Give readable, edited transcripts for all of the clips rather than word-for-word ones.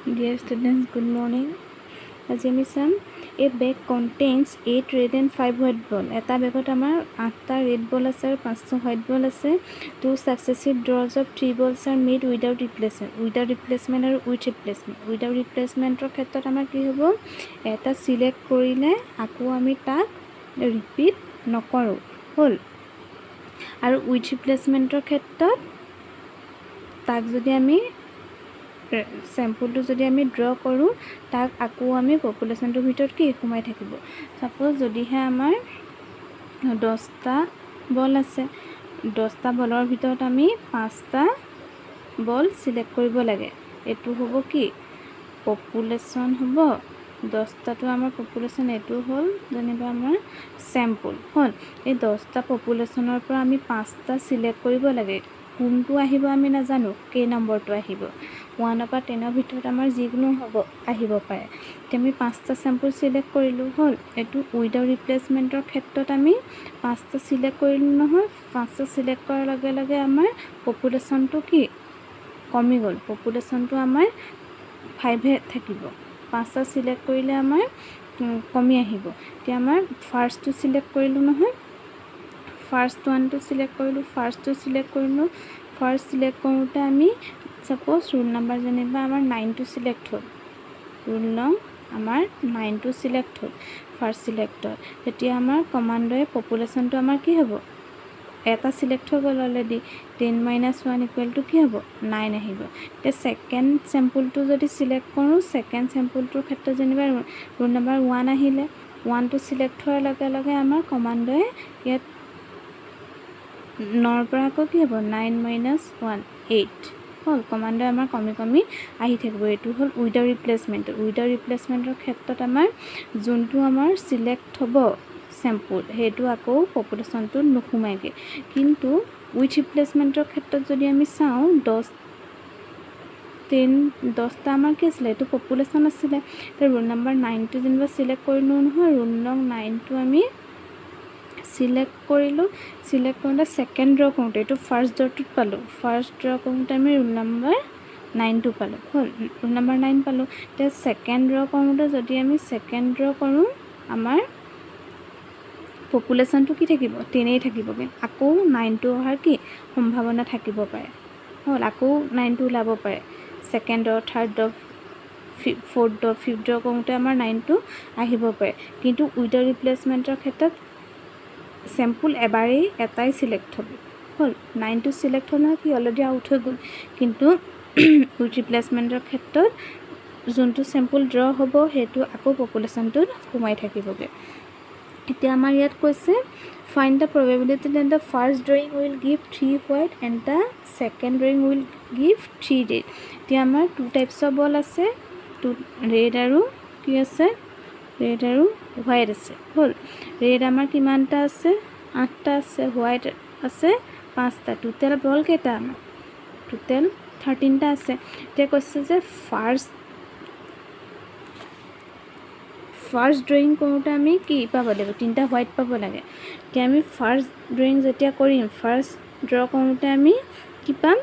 Dear students, good morning. As you see, a bag contains 8 red and 5 white ball. এটা বেগত আমাৰ 8টা red ball আছে আৰু 5টা white ball আছে. Two successive draws of 3 balls are made without replacement. Without replacement আৰু with replacement. Without replacementৰ ক্ষেত্ৰত আমাৰ কি হ'ব? এটা সিলেক্ট কৰিলে আকৌ আমি তাক ৰিপিট নকৰোঁ. হ'ল। আৰু with replacementৰ ক্ষেত্ৰত তাক যদি আমি চেম্পুলটো যদি আমি ড্ৰ কৰোঁ তাক আকৌ আমি পপুলেশ্যনটোৰ ভিতৰত কি সোমাই থাকিব সাপোজ যদিহে আমাৰ 10টা বল আছে 10টা বলৰ ভিতৰত আমি 5টা বল সিলেক্ট কৰিব লাগে এটো হ'ব কি পপুলেশ্যন হ'ব 10টাটো আমাৰ পপুলেশ্যন এটো হ'ল যেনিবা আমাৰ চেম্পল হ'ল এই 10টা পপুলেশ্যনৰ পৰা আমি 5টা সিলেক্ট কৰিব লাগে কোনটো আহিব আমি নাজানো কে নম্বৰটো আহিব 1 পৰা 10 ভিতৰত আমাৰ যিকোনো হ'ব আহিব পাৰে আমি 5টা স্যাম্পল সিলেক্ট কৰিলো হ'ল এটো উইদাউট ৰিপ্লেসমেন্টৰ ক্ষেত্ৰত আমি 5টা সিলেক্ট কৰিলো নহয় 5টা সিলেক্ট কৰাৰ লগে লগে আমাৰ পপুলেশ্যনটো কি কমি গ'ল পপুলেশ্যনটো আমাৰ 5 হে থাকিব 5টা সিলেক্ট কৰিলে আমাৰ কমি আহিব তে আমাৰ ফাৰ্ষ্টটো সিলেক্ট কৰিলো নহয় ফাৰ্ষ্ট ওয়ানটো সিলেক্ট কৰিলো ফাৰ্ষ্টটো সিলেক্ট কৰিলো ফাৰ্ষ্ট সিলেক্ট কৰোতে আমি সাপোজ রুল নাম্বার যেনিবা আমার 9 টো সিলেক্ট হল রুল নং আমার 9 to select hall first selector এতিয়া আমার কমান্ডে পপুলেশনটো আমার কি হ'ব এটা সিলেক্ট হৈ গ'ল অলরেডি 10 - 1 = কি হ'ব 9 আহিব তে সেকেন্ড স্যাম্পলটো যদি সিলেক্ট কৰো সেকেন্ড স্যাম্পলটোৰ ক্ষেত্ৰত যেনিবা ৰুল নাম্বাৰ 1 আহিলে 1 টো সিলেক্ট হোৱাৰ লগে লগে আমাৰ কমান্ডে ইয়াত 9 পৰা আকৌ কি হ'ব 9 - 1 8 হল কমান্ডে আমাৰ কমি আহি থাকিব এটো হল উইদাউট ৰিপ্লেসমেন্টৰ ক্ষেত্ৰত আমাৰ যোনটো আমাৰ সিলেক্ট হ'ব স্যাম্পল হেতু আকৌ পপুলেশ্যনটো নখুমাইগে কিন্তু উইথ ৰিপ্লেসমেন্টৰ ক্ষেত্ৰত যদি আমি চাও 10টা আমাৰ কি আছিল এটো পপুলেশ্যন আছিল তে ৰোল নাম্বাৰ 9 টো যেনিবা সিলেক্ট কৰিলো নহয় ৰোল নং 9 টো আমি সিলেক্ট কৰিলো সিলেক্ট কৰোতে সেকেন্ড ড্ৰ কৰোতে এটো ফাৰ্স্ট ড্ৰটোত পালো ফাৰ্স্ট ড্ৰ কৰোতে আমি ৰোল নাম্বাৰ 9 টো পালো হল ৰোল নাম্বাৰ 9 পালো তে সেকেন্ড ড্ৰ কৰোতে যদি আমি সেকেন্ড ড্ৰ কৰো আমাৰ পপুলেশ্যনটো কি থাকিব 10 এই থাকিব আকৌ 9 টো অহাৰ কি সম্ভাৱনা থাকিব পাৰে হল আকৌ 9 টো ওলাব পাৰে second draw third draw fourth draw fifth draw কৰোতে আমাৰ 9 টো আহিব পাৰে কিন্তু উইদাউট ৰিপ্লেসমেন্টৰ ক্ষেত্ৰত স্যাম্পল এবাৰেই এটাই সিলেক্ট হ'ব হল 9 টো সিলেক্ট হ'ল কি অলৰেডি আউট হৈ গ'ল কিন্তু উইথ ৰিপ্লেসমেন্টৰ ক্ষেত্ৰত যোনটো স্যাম্পল ড্ৰ হ'ব হেতু আকৌ পপুলেশ্যনটোত সোমাই থাকিবগে এতিয়া আমাৰ ইয়াত কৈছে find the probability that the first drawing will give 3 white and the second drawing will give 3 red এতিয়া আমাৰ টু টাইপস অফ বল আছে টু ৰেড আৰু কি আছে ৰেড আৰু হোয়াইট আছে হল ৰেড আমাৰ কিমানটা আছে 8টা আছে হোয়াইট আছে 5টা টোটাল বল কেটা আমাৰ টোটাল 13টা আছে তে কৈছে যে ফাৰ্স্ট ড্ৰয়িং কৰোতে আমি কি পাব লাগিব তিনটা হোয়াইট পাব লাগে তে আমি ফার্স্ট ড্রয়িং যেতিয়া কৰিম ফাৰ্স্ট ড্ৰ কৰোতে আমি কি পাম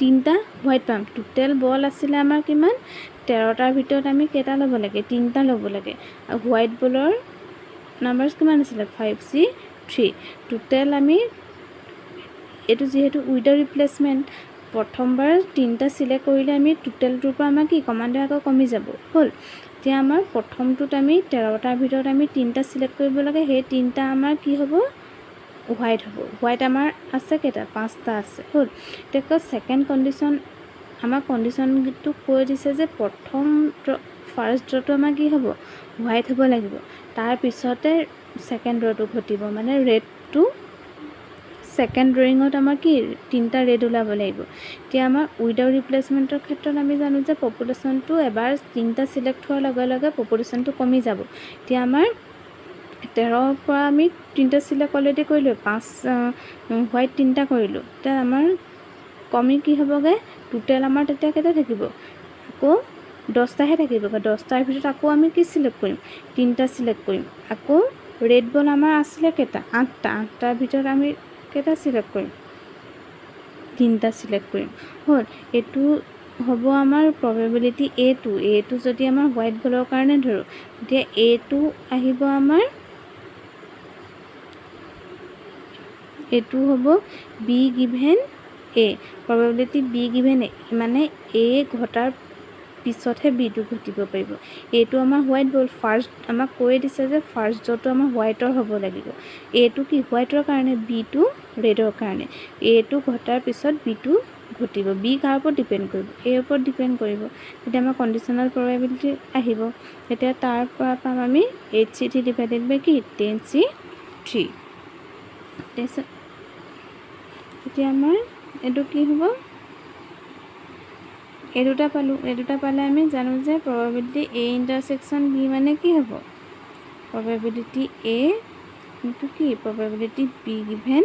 তিনটা হোয়াইট পাম টোটাল বল আছিল আমাৰ কিমান 13টাৰ ভিতৰত আমি কেটা ল'ব লাগে তিনটা ল'ব লাগে আৰু হোয়াইট বলৰ নাম্বাৰস কিমান আছিল 5C3 টোটাল আমি এটো যেহেতু উইদাউট ৰিপ্লেসমেন্ট প্ৰথমবাৰ তিনটা সিলেক্ট কৰিলে আমি টোটালটোৰ পৰা আমাৰ কি কমান্ডে আকৌ কমি যাব হল তে আমাৰ প্ৰথমটোত আমি 13টাৰ ভিতৰত আমি তিনটা সিলেক্ট কৰিব লাগে হে তিনটা আমাৰ কি হ'ব হোয়াইট হ'ব হোয়াইট আমাৰ আছে কেটা 5টা আছে হল তেক সেকেন্ড কন্ডিশন আমাৰ কন্ডিশনটো কৈ দিছে যে প্ৰথম ফাৰ্স্ট ড্ৰটো আমাৰ কি হ'ব হোয়াইট হ'ব লাগিব তাৰ পিছতে সেকেন্ড ড্ৰটো ঘটিব মানে ৰেডটো সেকেন্ড ড্ৰয়িঙত আমাৰ কি তিনটা ৰেড ওলাব লাগিব তে আমাৰ উইদাউট ৰিপ্লেসমেন্টৰ ক্ষেত্ৰত আমি জানো যে পপুলেশ্যনটো এবাৰ তিনটা সিলেক্ট হোৱাৰ লগে লগে পপুলেশ্যনটো কমি যাব তে আমাৰ 13 পৰা আমি তিনটা সিলেক্ট অলৰেডি কৰিলো 5 হোয়াইট তিনটা কৰিলো তে আমাৰ কমি কি হ'বগে টোটাল আমাৰ তেতিয়া কেটা থাকিব আকৌ 10টাহে থাকিব 10টাৰ ভিতৰত আকৌ আমি কি সিলেক্ট কৰিম তিনটা সিলেক্ট কৰিম আকৌ ৰেড বল আমাৰ আছিল কেটা 8টাৰ ভিতৰত আমি কেটা সিলেক্ট কৰিম তিনটা সিলেক্ট কৰিম হল এটো হ'ব আমাৰ probability A2 যদি আমাৰ হোৱাইট বলৰ কাৰণে ধৰোঁ তেতিয়া A2 আহিব আমাৰ A2 হ'ব B given A probability B given A মানে A ঘটাৰ পিছতহে B2 ঘটিব পাৰিব এইটো আমাৰ হোৱাইট বল ফাৰ্ষ্ট আমাক কৈ দিছে যে ফাৰ্ষ্ট যটো আমাৰ হোৱাইটৰ হ'ব লাগিব A2 কি হোৱাইটৰ কাৰণে B2 ৰেডৰ কাৰণে A2 ঘটাৰ পিছত B2 ঘটিব B কাৰ ওপৰত ডিপেণ্ড কৰিব A ওপৰত ডিপেণ্ড কৰিব তেতিয়া আমাৰ কণ্ডিশ্যনেল প্ৰবাবিলিটি আহিব তেতিয়া তাৰ পৰা পাম আমি 8C3 ডিভাইডেড বাই কি 10C3 এতিয়া আমাৰ এইটো কি হ'ব এই দুটা পালে আমি জানো যে probability A intersection B মানে কি হ'ব probability A ইনটু কি probability B given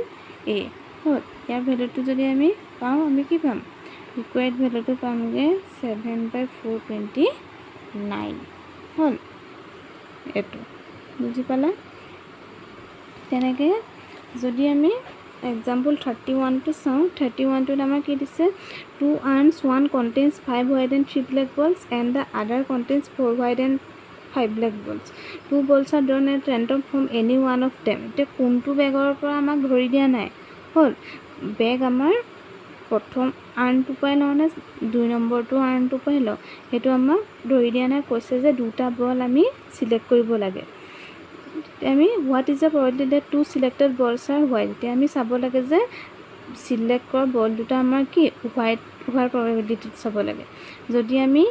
A হ'ল ইয়াৰ ভ্যালুটো যদি আমি পাওঁ আমি কি পাম ৰিকুৱাৰ্ড ভ্যালুটো পামগে 7/429 হ'ল এটো বুজি পালা তেনেকে যদি আমি example 31 to চাওঁ 31 টোত আমাৰ কি দিছে 2 urns one contains 5 white and 3 black balls and the other contains 4 white and 5 black balls 2 balls are drawn at random from any one of them এতিয়া কোনটো বেগৰ পৰা আমাক ধৰি দিয়া নাই হ'ল বেগ আমাৰ প্ৰথম আৰ্নটো পাই লওঁ নে 2 নম্বৰটো আৰ্নটো পাই লওঁ সেইটো আমাক ধৰি দিয়া নাই কৈছে যে দুটা বল আমি সিলেক্ট কৰিব লাগে আমি what is the probability that two selected balls are white এতিয়া আমি চাব লাগে যে সিলেক্ট কৰা বল দুটা আমাৰ কি হোৱাইট হোৱাৰ probability চাব লাগে যদি আমি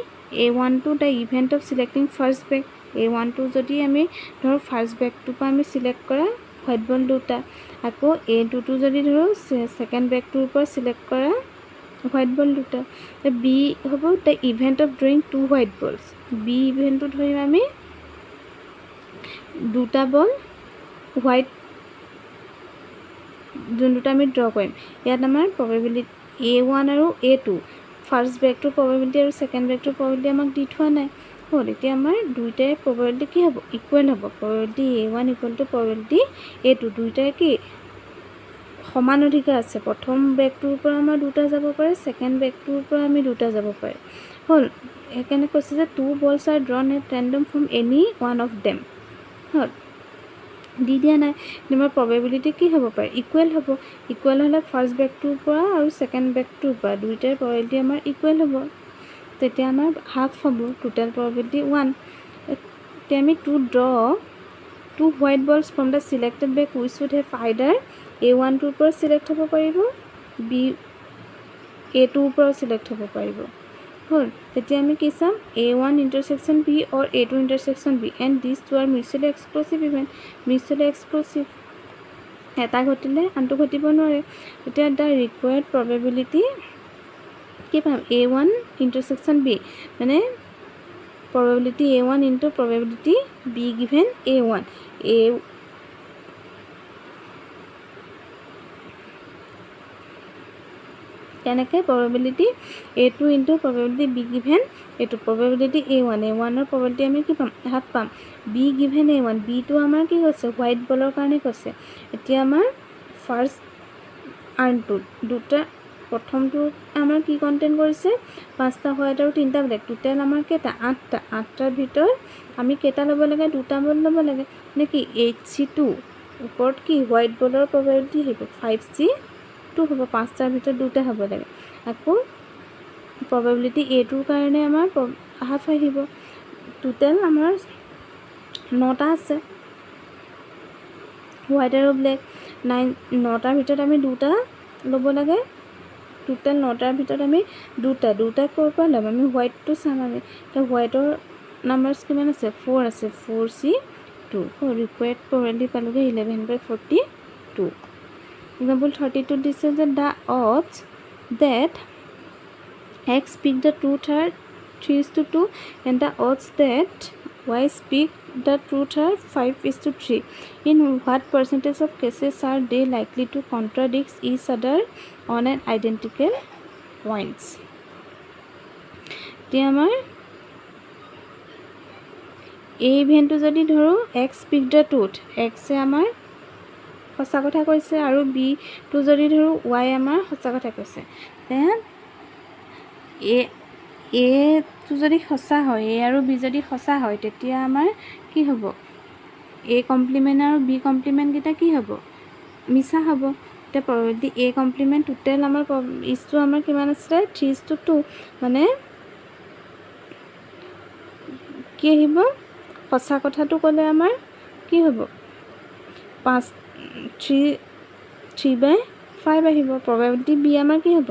A1 to the event of selecting first bag A1 to যদি আমি ধৰ ফাৰ্ষ্ট বেগটো পৰা আমি সিলেক্ট কৰা হোৱাইট বল দুটা আকৌ A2 to যদি ধৰ সেকেন্ড বেগটোৰ পৰা সিলেক্ট কৰা হোৱাইট বল দুটা B হ'ব the event of drawing two white balls B ইভেন্টটো ধৰিম আমি দুটা বল হোৱাইট যোনটা আমি ড্ৰ কৰিম ইয়াত আমাৰ probability A1 আৰু A2 ফাৰ্ষ্ট বেগটোৰ probability আৰু সেকেন্ড বেগটোৰ probability আমাক দি থোৱা নাই হ'ল এতিয়া আমাৰ দুইটাই probability কি হ'ব ইকুৱেল হ'ব probability A1 equal to probability A2 দুইটাই কি সমান অধিকাৰ আছে প্ৰথম বেগটোৰ পৰা আমাৰ দুটা যাব পাৰে সেকেন্ড বেগটোৰ পৰা আমি দুটা যাব পাৰে হ'ল এখানে কৈছে যে two balls are drawn at random from any one of them হ'ল দি দিয়া নাই তোমাৰ probability কি হ'ব পাৰে ইকুৱেল হ'ব ইকুৱেল হ'লে ফাৰ্ষ্ট বেগটোৰ পৰা আৰু সেকেন্ড বেগটোৰ পৰা দুইটাৰ probability আমাৰ ইকুৱেল হ'ব তেতিয়া আমাৰ হাফ হ'ব টোটাল probability 1 তেতিয়া আমি to draw two white balls from the selected bag we should have either A1 টোৰ পৰা সিলেক্ট হ'ব পাৰিব B A2 ৰ পৰা সিলেক্ট হ'ব পাৰিব হ'ল তেতিয়া আমি কি চাম A1 intersection B or A2 intersection B and these two are mutually exclusive event mutually exclusive এটা ঘটিলে আনটো ঘটিব নোৱাৰে এতিয়া the required probability কি পাম A1 intersection B মানে probability A1 into probability B given A1 তেনেকৈ probability A2 into probability B given A2 probability A1 ৰ probability আমি কি পাম হাফ পাম B given A1 B টো আমাৰ কি কৈছে হোৱাইট বলৰ কাৰণে কৈছে এতিয়া আমাৰ ফাৰ্ষ্ট আৰ্নটো দুটা প্ৰথমটো আমাৰ কি কন্টেইন কৰিছে পাঁচটা হোৱাইট আৰু তিনটা ব্লেক টোটাল আমাৰ কেটা আঠটাৰ ভিতৰত আমি কেটা ল'ব লাগে দুটা বল ল'ব লাগে নেকি 8C2 ওপৰত কি হোৱাইট বলৰ probability হ'ব 5C2 হ'ব পাঁচটাৰ ভিতৰত দুটা হ'ব লাগে আকৌ probability A2 কাৰণে আমাৰ হাফ আহিব টোটাল আমাৰ 9টা আছে হোৱাইট আৰু ব্লেক 9টাৰ ভিতৰত আমি দুটা ল'ব লাগে টোটাল 9টাৰ ভিতৰত আমি দুটা ক'ৰ পৰা ল'ম আমি হোৱাইটটো চাম আমি তো হোৱাইটৰ নাম্বাৰছ কিমান আছে 4 আছে 4C2 required probability পালোগে 11/42 example 32 this is the odds that X pick the truth are 3:2 and the odds that Y speak the truth are 5:3 in what percentage of cases are they likely to contradict each other on an identical points এতিয়া আমাৰ এই ইভেন্টটো যদি ধৰো X speak the truth X এ আমাৰ সঁচা কথা কৈছে আৰু B টো যদি ধৰো Y আমাৰ সঁচা কথা কৈছে দেন এটো যদি সঁচা হয়, এ আৰু বি যদি সঁচা হয়, তেতিয়া আমাৰ কি হ'ব? এ কমপ্লিমেণ্ট আৰু বি কমপ্লিমেণ্টকেইটা কি হ'ব? মিছা হ'ব। এতিয়া প্ৰবেবিলিটি এ কমপ্লিমেণ্ট টোটেল আমাৰ ইজটো আমাৰ কিমান আছিলে? 3:2 মানে কি আহিব? সঁচা কথাটো ক'লে আমাৰ কি হ'ব? 3/5 আহিব। প্ৰবেবিলিটি বি আমাৰ কি হ'ব?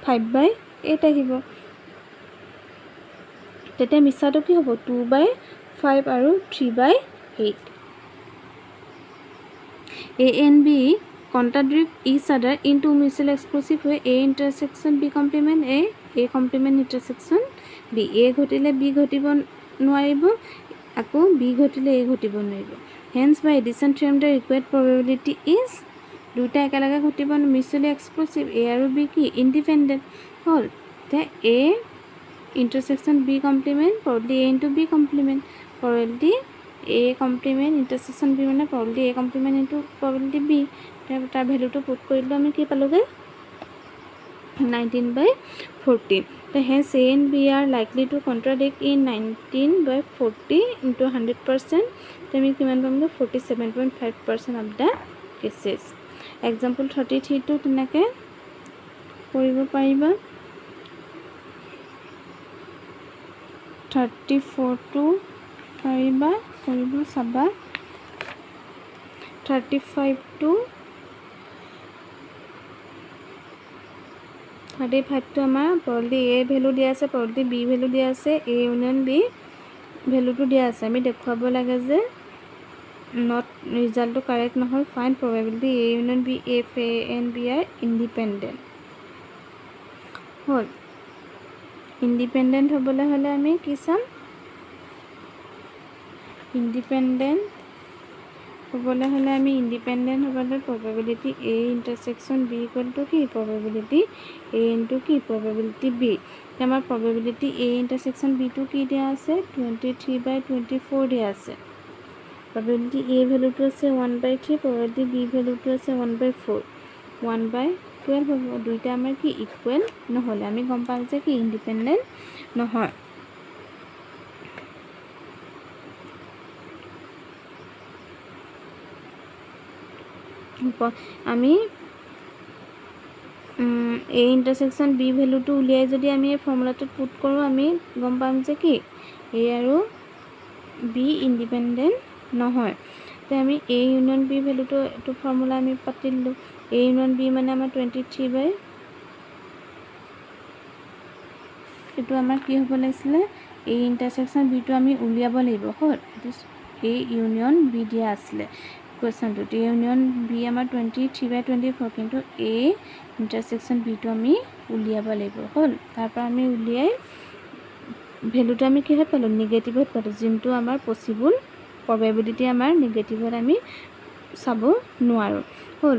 5/8 আহিব। তেতিয়া মিছাটো কি হ'ব? 2/5 আৰু 3/8. A and B contradict each other into mutually exclusive way. A intersection B complement A, A complement intersection B. A ঘটিলে B ঘটিব নোৱাৰিব, আকৌ B ঘটিলে A ঘটিব নোৱাৰিব. Hence by addition theorem the required probability is দুটা একেলগে ঘটিব mutually exclusive. A আৰু B কি independent হ'ল। তে A intersection B complement probably A into B complement, probability A complement intersection B মানে probability A complement into probability B. তাৰ ভ্যালুটো put কৰিলে আমি কি পালোগে? 19/40. So hence A and B are likely to contradict in 19/40 into 100%. তো আমি কিমান পামগে? 47.5% of the cases. Example 33 টো তেনেকে কৰিব পাৰিবা। 34 টো পাৰিবা কৰিব চাবা। 35 টো আমাৰ probability A ভ্যালু দিয়া আছে, probability B ভ্যালু দিয়া আছে, A ইউনিয়ন B ভ্যালুটো দিয়া আছে। আমি দেখুৱাব লাগে যে not ৰিজাল্টটো কাৰেক্ট নহয়। Fine probability A union B if A and B are independent হ'ল। ইণ্ডিপেণ্ডেণ্ট হ'বলৈ হ'লে আমি কি চাম? ইণ্ডিপেণ্ডেণ্ট হ'বলৈ হ'লে আমি ইণ্ডিপেণ্ডেণ্ট হ'বলৈ probability A intersection B equal to কি? probability A into কি? probability B. আমাৰ probability A intersection B টো কি দিয়া আছে? 23/24 দিয়া আছে। probability A ভ্যালুটো আছে 1/3, probability B ভ্যালুটো আছে 1/4, 1/12 হ'ব। দুইটা আমাৰ কি ইকুৱেল নহ'লে আমি গম পাম যে কি ইণ্ডিপেণ্ডেণ্ট নহয়। আমি A intersection B ভ্যালুটো উলিয়াই যদি আমি এই ফৰ্মুলাটোত পুট কৰোঁ, আমি গম পাম যে কি A আৰু B ইণ্ডিপেণ্ডেণ্ট নহয়। তো আমি A ইউনিয়ন B ভ্যালুটো এইটো ফৰ্মুলা আমি পাতি দিলোঁ। A ইউনিয়ন B মানে আমাৰ 23/, এইটো আমাৰ কি হ'ব লাগিছিলে? A intersection B টো আমি উলিয়াব লাগিব হ'ল। A ইউনিয়ন B দিয়া আছিলে কুৱেশ্যনটোত। A ইউনিয়ন B আমাৰ 23/24, কিন্তু A intersection B টো আমি উলিয়াব লাগিব হ'ল। তাৰপৰা আমি উলিয়াই ভ্যালুটো আমি কিহত পালোঁ? নিগেটিভত পালোঁ, যোনটো আমাৰ পচিবল probability আমাৰ নিগেটিভত আমি চাব নোৱাৰোঁ হ'ল।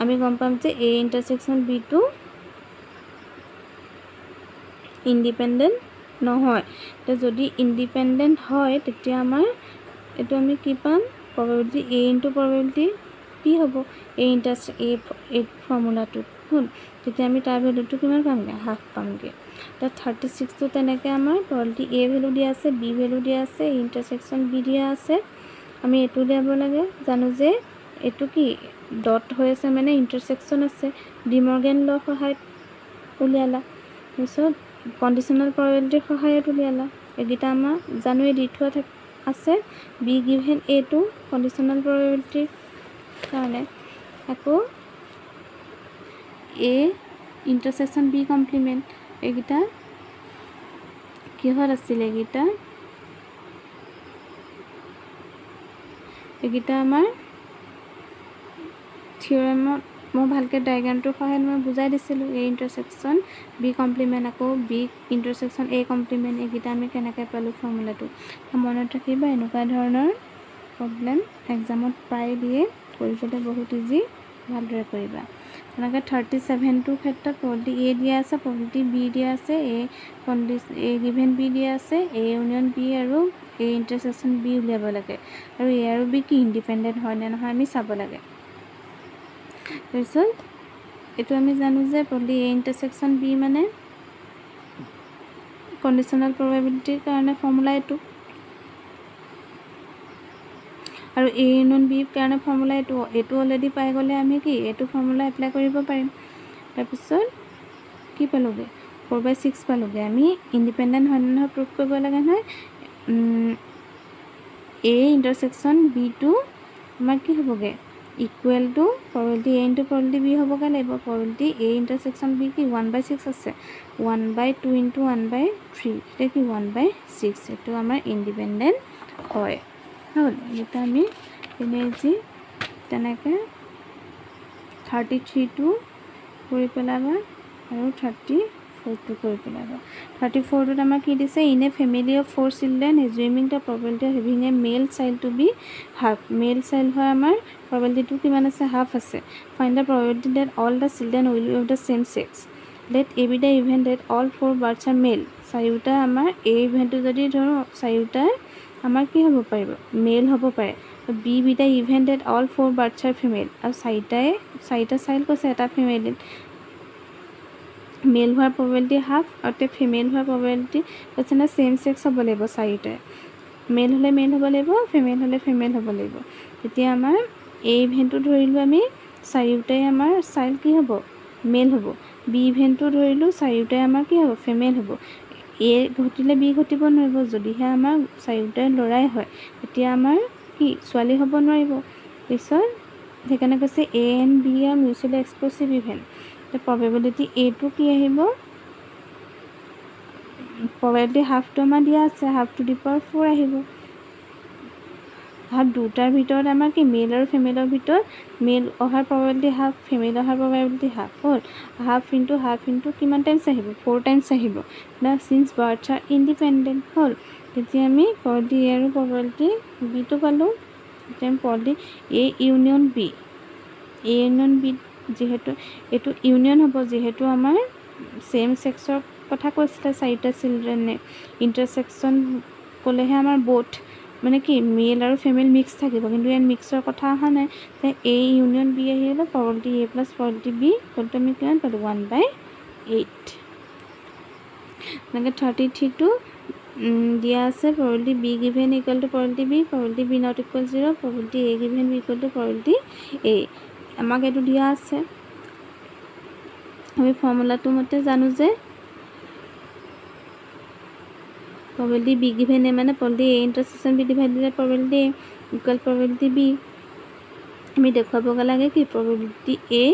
আমি গম পাম যে A intersection B টো ইণ্ডিপেণ্ডেণ্ট নহয়। তো যদি ইণ্ডিপেণ্ডেণ্ট হয়, তেতিয়া আমাৰ এইটো আমি কি পাম? probability A into probability B হ'ব এই ফৰ্মুলাটোত হ'ল। তেতিয়া আমি তাৰ ভ্যালুটো কিমান পামগৈ? হাফ পামগৈ। তো 36 টো তেনেকৈ আমাৰ probability A ভ্যালু দিয়া আছে, B ভ্যালু দিয়া আছে, A intersection B দিয়া আছে। আমি এইটো উলিয়াব লাগে। জানো যে এইটো কি ডট হৈ আছে মানে ইণ্টাৰছেকশ্যন আছে। ডিমৰ্গেন ল সহায়ত উলিয়ালা। তাৰপিছত কণ্ডিশ্যনেল probability সহায়ত উলিয়ালা। এইকেইটা আমাৰ জানুৱে দি থোৱা আছে। B given A টো কণ্ডিশ্যনেল probability কাৰণে। আকৌ A intersection B complement, এইকেইটা কিহত আছিলে? এইকেইটা আমাৰ থিয়ৰেমত মই ভালকৈ ডায়েগ্ৰামটোৰ সহায়ত মই বুজাই দিছিলোঁ। A intersection B complement, আকৌ B intersection A complement, এইকেইটা আমি কেনেকৈ পালোঁ ফৰ্মুলাটো। মনত ৰাখিবা, এনেকুৱা ধৰণৰ প্ৰব্লেম এক্সামত প্ৰায় দিয়ে, কৰিবলৈ বহুত ইজি, ভালদৰে কৰিবা। তেনেকৈ 37টোৰ ক্ষেত্ৰত probability A দিয়া আছে, probability B দিয়া আছে, A given B দিয়া আছে, A ইউনিয়ন B আৰু A intersection B উলিয়াব লাগে। আৰু A আৰু B কি ইণ্ডিপেণ্ডেণ্ট হয় নে নহয় আমি চাব লাগে। তাৰপিছত এইটো আমি জানো যে probability A intersection B মানে কণ্ডিশ্যনেল প্ৰবেবিলিটিৰ কাৰণে ফৰ্মুলা এইটো আৰু A ইউনিয়ন B কাৰণে ফৰ্মুলা এইটো অলৰেডি পাই গ'লে আমি কি এইটো ফৰ্মুলা এপ্লাই কৰিব পাৰিম তাৰপিছত কি পালোগে 4/6 পালোগে আমি ইণ্ডিপেণ্ডেণ্ট হয় নহয় প্ৰুভ কৰিব লাগে নহয় A ইণ্টাৰসেকশন B টো আমাৰ কি হ'বগে equal to probability A into probability B হ'বগে লাগিব probability A ইণ্টাৰসেকশন B কি 1/6 আছে 1/2 into 1/3 এটা কি 1/6 এইটো আমাৰ ইণ্ডিপেণ্ডেণ্ট হয় হ'ল এটা আমি এনেজি তেনেকৈ 33 টো কৰি পেলাবা আৰু 34 টো কৰি পেলাবা 34 টোত আমাৰ কি দিছে in a family of 4 children assuming the probability of having a male child to be half male child হয় আমাৰ probability টো কিমান আছে half আছে find the probability that all the children will be of the same sex let A be the event that all 4 births are male চাৰিটা আমাৰ A ইভেন্টটো যদি ধৰো চাৰিটা আমাৰ কি হ'ব পাৰিব মেল হ'ব পাৰে B be the event that all 4 births are female আৰু চাৰিটা চাইল্ড কৈছে এটা ফিমেল মেল হোৱাৰ probability half আৰু ফিমেল হোৱাৰ probability কৈছে না সেম সেক্স হ'ব লাগিব চাৰিটাই মেল হ'লে মেল হ'ব লাগিব ফিমেল হ'লে ফিমেল হ'ব লাগিব তেতিয়া আমাৰ A ইভেন্টটো ধৰিলো আমি চাৰিটাই আমাৰ চাইল্ড কি হ'ব মেল হ'ব B ইভেন্টটো ধৰিলো চাৰিটাই আমাৰ কি হ'ব ফিমেল হ'ব A ঘটিলে B ঘটিব নোৱাৰিব যদিহে আমাৰ চাৰিটাই লৰাই হয় তেতিয়া আমাৰ কি ছোৱালী হ'ব নোৱাৰিব পিছত সেইকাৰণে কৈছে A and B are mutually exclusive event the probability A টো কি আহিব probability half টো আমাৰ দিয়া আছে half to the power 4 আহিব হাফ দুটাৰ ভিতৰত আমাৰ কি মেল আৰু ফিমেলৰ ভিতৰত মেল অহাৰ probability half ফিমেল অহাৰ probability half হ'ল half into কিমান টাইমছ আহিব 4 টাইমছ আহিব না since births are independent হ'ল তেতিয়া আমি probability A আৰু probability B টো পালো then probability A union B যেহেতু এইটো ইউনিয়ন হ'ব যেহেতু আমাৰ সেম সেক্সৰ কথা কৈছিলে চাৰিটা চিলড্ৰেনে ইণ্টাৰসেকশন ক'লেহে আমাৰ বোথ মানে কি মেল আৰু ফিমেল মিক্স থাকিব কিন্তু ইয়াত মিক্সৰ কথা অহা নাই তে A ইউনিয়ন B আহিলে probability A plus probability B কলটো আমি কিমান পালো 1/8 মানে 33 টো দিয়া আছে probability B given equal to probability B probability B not equal 0 probability A given B equal to probability A আমাক এটো দিয়া আছে আমি ফৰ্মুলাটো মতে জানো যে probability B given A মানে probability A intersection B divided by probability A equal probability B আমি দেখুৱাবগে লাগে কি probability A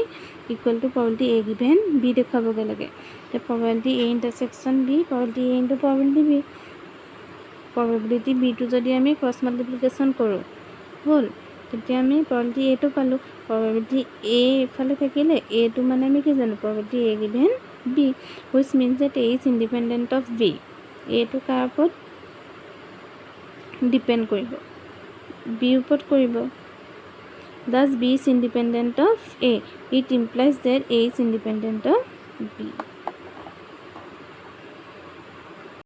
equal to probability A given B দেখুৱাবগে লাগে তে probability A intersection B probability A into probability B probability B টো যদি আমি cross multiplication কৰো হ'ল তেতিয়া আমি probability A টো পালো probability A ইফালে থাকিলে A টো মানে আমি কি জানো probability A given B which means that A is independent of B A টো কাৰ ওপৰত ডিপেন্ড কৰিব B ওপৰত কৰিব thus B is independent of A it implies that A is independent of B